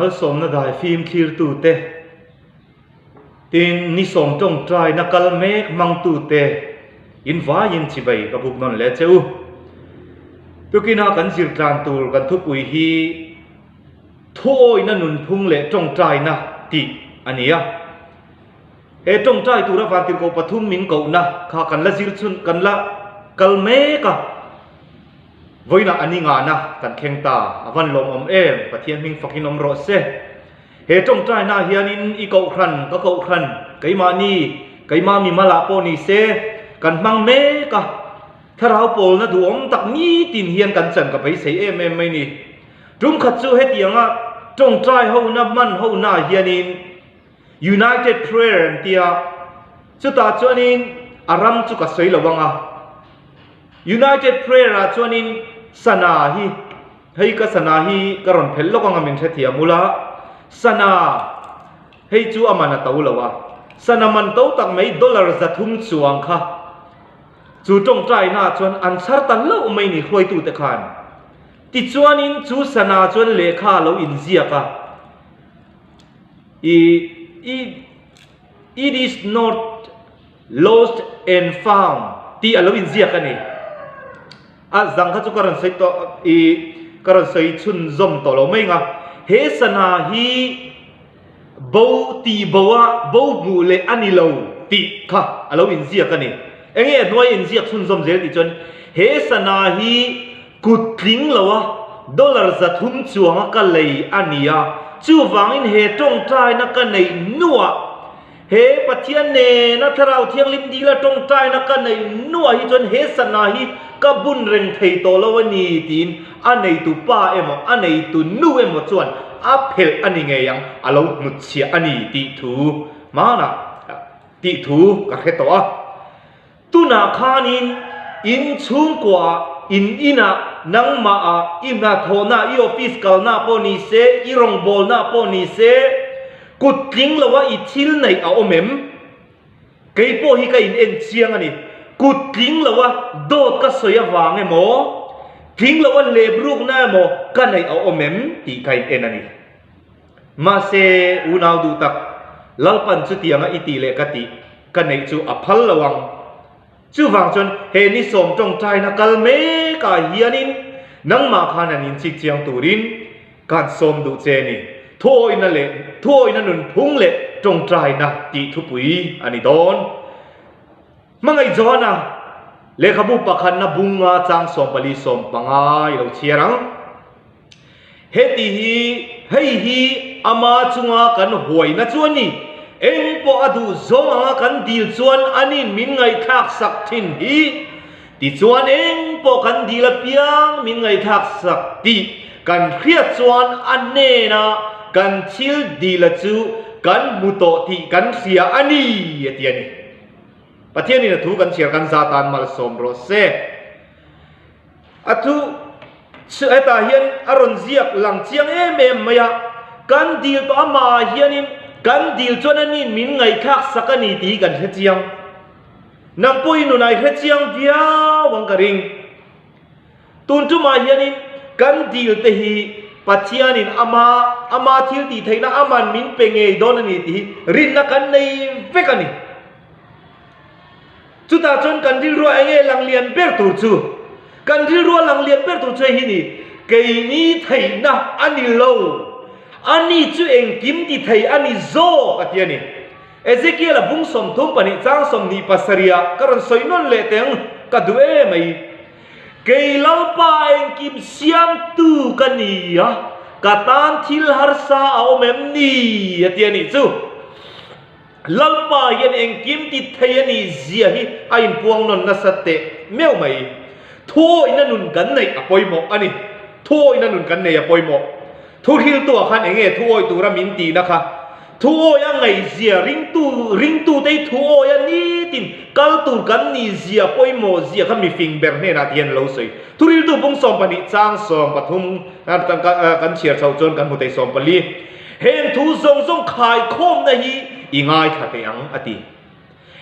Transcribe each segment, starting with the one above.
hal som na dai film clear tu te tin ni som tong trai na kal mek mang tu te in va in chi bai ka buk non le cheu tu kina kan sir tlan tur kan thu pui hi thoi na nun phung le tong trai na ti ania e tong trai tu ra van tir ko pathum min ko na kha kan la zir chun kan la kal mek ka voina ani nga na kan kheng ta avan lom om em pathian ming fakin om ro se he tong trai na hianin I ko khran ka ko khran keima ni keima mi mala po ni se kan mang me ka tharau pol na du om tak ni tin hian kan chan ka pai sei em mai ni rum khat chu he tianga tong trai ho na man ho na hianin united prayer tia chu ta chuanin aram chu ka sei lawanga united prayer a chuanin sana hi hei ka sana hi karon phel lokanga min the thia mula sana hei chu amana tawlawa sana man to tak mai dollar za thum chuang kha chu tong trai na chuan ansar tan lo mai ni hloi tu te khan ti chuanin chu sana chuan lekha lo in zia ka it is not lost and found ti alo in zia ka ni a zang kha chu karan sei to karan sei chun zom to lo mai nga he sana hi bo ti bowa bo bu le ani lo ti kha alo in zia ka ni enge noi in zia chun zom zel ti chon he sana hi kut tling lawa dollar za thum chuanga ka lei ania chu wangin he tong trai na ka nei nuwa he pathian ne na tharau thiang lim di la tong trai na ka nei nuwa hi chon he sana hi ka bun reng thei to lawani tin anei tu pa emo anei tu nu emo chuan a phel ani nge yang alo mut chia ani ti thu mana ti thu ka khe to a tu na khanin in chung kwa in ina nang ma a ina thona I office kal na po ni se I rong bol na po ni se kut tling lawa I thil nei a omem kei po hi ka in en chiang ani kut tling lawa dot ka soya wange mo tling lawa lebruk na mo ka nei a omem ti kai en ani ma se unau du tak lalpan chu tianga iti le ka ti ka nei chu aphal lawang chu wang chon he ni som tong trai na kal me ka hianin nang ma khanan in chik chiang turin kan som du che ni thoi na nun phung le tong trai na ti thu pui ani don mangai zona le khabu pakhan na bunga chang som pali som pangai lo chiarang he ti hi hei hi ama chunga kan hoi na chuani eng po adu zonga kan dil chuan anin min ngai thak sak thin hi ti chuan eng po kan dil piang min ngai thak sak ti kan khriat chuan anne na kan chil dil chu kan muto ti kan sia ani atiani pathiani na thu kan sia kan zatan mal som ro se atu chu eta hian aron ziak lang chiang em maya kan dil to ama hianin kan dil chuan anin min ngai thak sakani ti kan he chiang nang pui nu nai he chiang via wang ka ring tun tu ma hianin kan dil te hi pathianin ama thil ti theina aman min penge don ani ti rin na kan nei vekani chu ta chon kan dil ro enge lang lian ber tur chu kan dil ro lang lian ber tur chu hi ni kei ni theina ani lo ani chu eng kim ti thei ani zo atiani Ezekiel bung som thum pani chang som ni pasaria karon soinon le teng ka due mai kei lalpa eng kim siam tu kania katan thil harsa au mem ni atiani chu lalpa yen eng kim ti thei ani zia hi ain puang non na satte meu mai thoi na nun kan nei apoimo ani thoi na nun kan nei apoimo thu hil tu khan enge thuoi tu ra min ti na kha thuoi a ngai zia ring tu dei thuoi a ni tin kal tu kan ni zia poimo zia kha mi fing ber ne na tian lo sei thu ril tu bung som pani chang som pathum kan chiar chau chon kan mutei som pali hen thu zong khai khom na hi ingai thate ang ati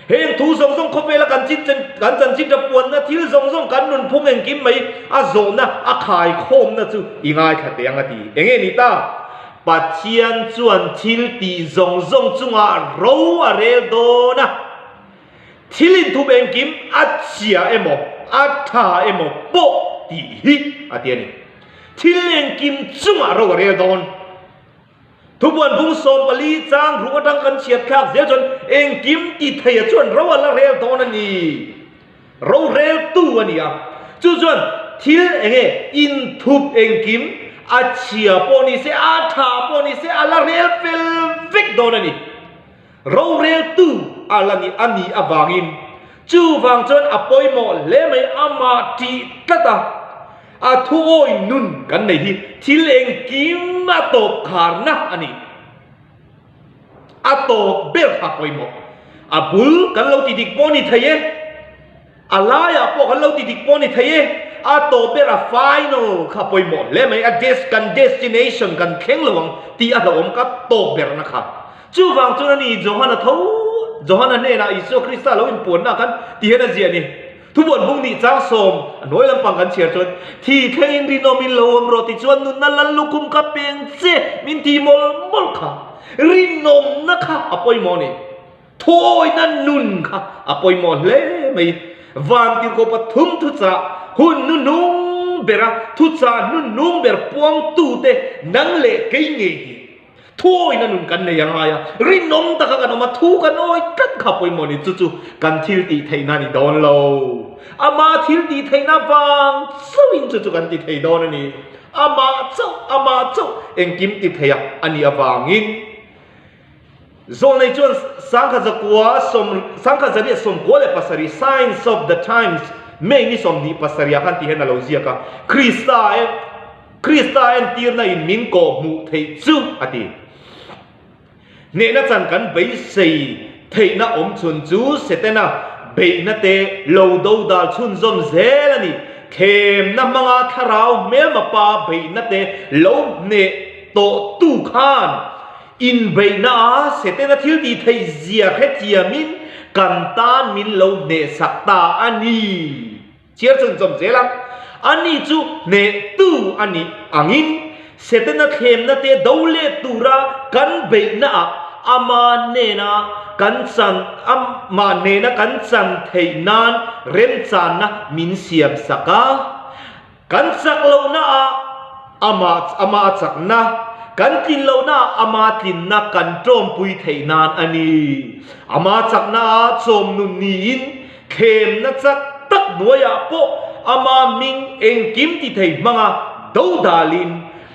hen thu zong khopela kan chan chin da puan na thil zong kan nun phung eng kim mai a zo na a khai khom na chu ingai thate ang ati enge ni ta ปัจเจียนจวนทิลตีจงจุงอาเราเรโดนะทิลินทุเบงกิมอัจเชียเอโมอัตถาเอโมโปตีฮิอาเตียนี่ทิลินกิมจุงอาเราเรโดนทุกวันพุ่งโซมปลีจางรู้ว่าดังกันเฉียดขาดเสียจนเองกิมติดเทียจวนเราละเรโดนนี่เราเรตัวนี่อ่ะจวนทิลเองอินทุบเองกิมอาเชียปนิเสอาถาปนิเสอาลาเรลเฟลวิกโดนนี่เราเรลตูอาลานี่อันนี้อวางินจูฟังจนอปอยโมเลไม่อามาทีตะตาอาทุโอยนุนกันในที่ทิเลงกิมอาโตขานะอันนี้อาโตเบลฮาปอยโมอาบุลกันเราติดิกปนิทะเยอาลายาปอกันเราติดิกปนิทะเยอาโตเบลาไฟนอลข้าปอยหมดและไม่อาเดสกันเดสติเนชันกันเข่งหลวงที่อาเราอมก็โตเบลนะครับจู่ฟังจู่นี่จอฮันทูจอฮันเนี่ยนะอิสุคริสต์เราอินปวนนะกันที่เห็นเจียนี่ทุกวันพรุ่งนี้จ้างสมน้อยลำปังกันเชียร์จนที่เข่งริโนมิโลมรติจวนนุนนั่นลุคุมกับเป็นเซมินทีมอลค่ะริโนมนะคะอาปอยหมดนี่ทอยนั่นนุนค่ะอาปอยหมดเลยไม่วันที่เขาปฐุมทุจาหุ่นนุ่งเบระทุจานุ่งเบรปวงตูเตนังเล่เกยเงี้ยทั่วนั่นนุ่งกันเนี่ยยังไงอะรินมตะกันออกมาทูกันโอ้ยกันขับไปหมดนี่จู่ๆกันทิลตีไทยนั่นนี่โดนเราอามาทิลตีไทยน่าฟังสู้อินจู่ๆกันตีไทยโดนนี่อามาเจ้าเอ็งกิมตีไทยอันนี้ฟังอินส่วนในช่วงสังฆจักรสังฆจักรสมกัวเลปัสรี signs of the timesไม่นี่สมดีปัสริยากันที่เห็นเราเสียกันคริสต์เอ็นตีร์น่ะอินมินโกมุเทจูอดีเนี่ยน่าจังกันไปใส่เทน่ะอมชุนจูเสร็จน่ะไปน่ะเตโลดูดาชุนจอมเซลนี่เข้มน่ะมังอาทาราวเมลมาปาไปน่ะเตโลเนโตตู้ขานอินไปน่ะเสร็จน่ะทิลดีไทยเสียแค่เทียมินกันตานมินโลเนสักตาอันนี้เชื่อจนจมเจลังอันนี้จูเนตูอันนี้อังอินเสร็จนักเข้มนักเตะดูเลตูระกันเบน่าอามาเนนะกันสันอามาเนนะกันสันเทนานเรนจานะมินเสียมสักกันสักโลนะอามาสักนะกันกินโลนะอามาตินนะกันโจมปุยเทนานอันนี้อามาสักนะโจมนุนนีนเข้มนักสักตักหน่วยปออามามิงเองกิมติเทมังอาดูดาลิน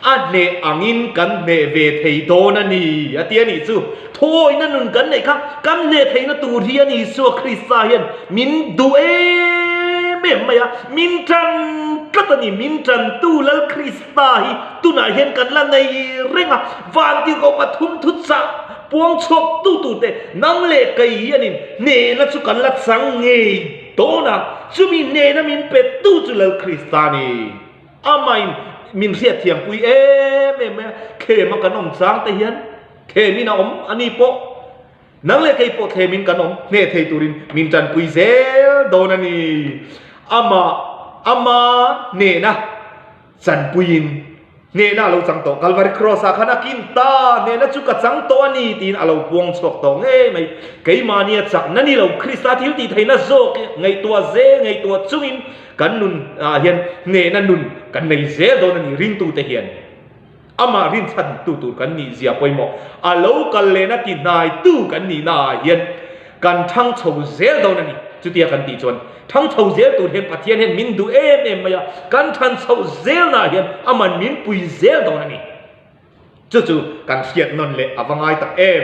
อันเนอังอินกันเนเวเทโดนันนี่อาเตียนี่สู้โทยนั่นนุนกันไหนครับกันเนเทนตูเทียนี่สู้คริสต์เห็นมินดูเอเมมไหมอะมินจันก็ตอนนี้มินจันตูแล้วคริสต์ตูน่าเห็นกันละในเรื่องอะวันที่เขาปฐุมทุตสะปวงชกตูเตนังเล่กยันนี่เนนัสุกันละสังเงยโตนะซูมิเนนะมินเป็ดตู้จุลคริสตานีอามาอินมินเสียเทียงปุยเมเคมันกันอมสางแต่ยันเคมินอมอันนี้โปนังเลเคยโปเคมินกันอมเนเทตุรินมินจันปุยเซลโดนันีอามาเนนะจันปุยินเนน่าเราจังโตกัลวาริครอสาขณะกินตาเนน่าจุกจังโตอันนี้ตีนเราพวงสกโตเอ้ไม่เกี่ยมาเนี่ยจักนั่นนี่เราคริสต์ที่ตีไทยน่าโซกไงตัวเซไงตัวจุินกันนุนเฮียนเนน่านุนกันในเซโดนนี่รินตูเตเฮียนอามารินชันตูกันนี่เสียไปหมดเรากันเลยนะที่นายตู้กันนี่นายเฮียนกันทั้งโชว์เซโดนนี่จุดเดียกันตีจวนทั้งโชว์เซลตูเห็นปะเทียนเห็นมินดูเอ็มมากันทั้งโชว์เซลน่ะเห็นอามันมินปุยเซลตรงนี้จู่ๆกันเสียดนั่นเลยอาวังไงตักเอ็ม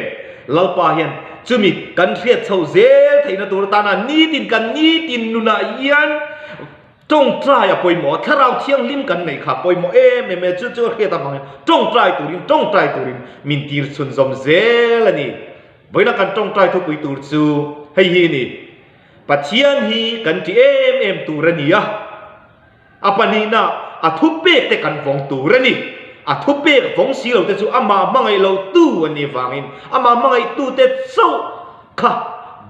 เราปะเห็นจู่มีกันเสียดโชว์เซลที่นั่นตัวตานานี่ตินกันนี่ตินนุนายันจงใจอะปอยหมอถ้าเราเที่ยงลิ้มกันไหนค่ะปอยหมอเมจู่ๆเฮียตามังจงใจตัวรินมินตีร์สุนซอมเซลนี่บ่อยนักกันจงใจทุกปีตัวจู่ให้ฮีนี่ปัจเจียนฮีกันที่ตูรนีอะapa ni na athupe te kan vong tu rani athupe vong si lo te chu ama mangai lo tu ani wangin ama mangai tu te so kha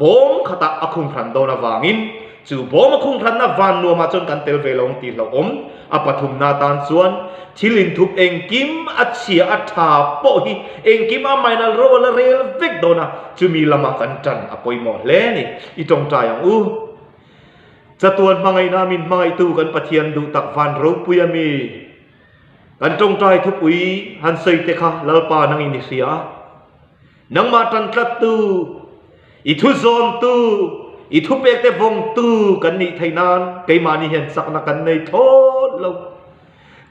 bom khata akhum phran do na wangin จูโบมาคุ้งทันนาวันนัวมาจนกันเตลเวลงตีเราอปฐุมนาตานส่วนทิลินทุบเองกิมอัดเชียอัดทาโปฮีเองกิมอาไม่นาโรละเรลเวกโดนะจูมีละมากันจันอปอยหมอเลนี่อีตรงใจอย่างจะตัวมังไงนามินมังไอตูกันปะเทียนดูตักวันรูปุยมีกันตรงใจทุบอุยหันใส่เตคะลลปานังอินิเซียนังมาตันตรัตูอีทุซอนตูอีทุเปกเตวงตูกันนี่ไทยนานไกมานี่เห็นสักนักกันในโทษเรา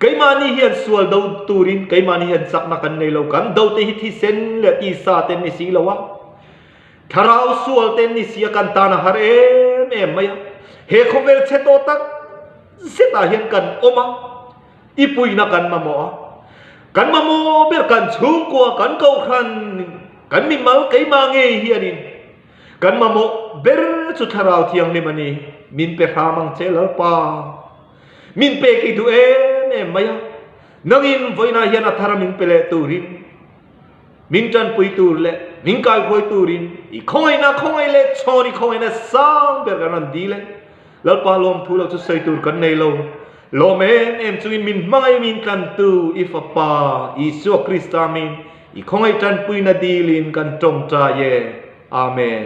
ไกมานี่เห็นส่วนดาวตูรินไกมานี่เห็นสักนักกันในเรากันดาวเตหิที่เซนและอีซาเตนนิสีละวะทาราวส่วนเตนนิสีกันตานะฮาร์เอ็มไม่เฮคอเวลเชโตตักเสตาเห็นกันโอมาอีปุยนักกันมาโมเบลกันชุ่มกัวกันเกาขันกันมีมัลไกมาเงยเฮียนินกันมาโมเบลสุดทาราวเทียงเลมันนี่มินเปรามังเจลปามินเปกิดูเอ็มไม่นังอินไว้นาเฮียนาทารามินเปเลตูรินมินจันปุยตูเลมินกายปุยตูรินอีคงไอนาคงไอเลชอนี่คงไอนาซังเบลกันนันดีเลแล้วปาลมทุเราจะใส่ตูกันในโลโลเมนเอ็มจุยมินมังไอมินกันตูอีฟปาอีสัวคริสตามินอีคงไอจันปุยนาดีลินกันจงใจเยอาเมน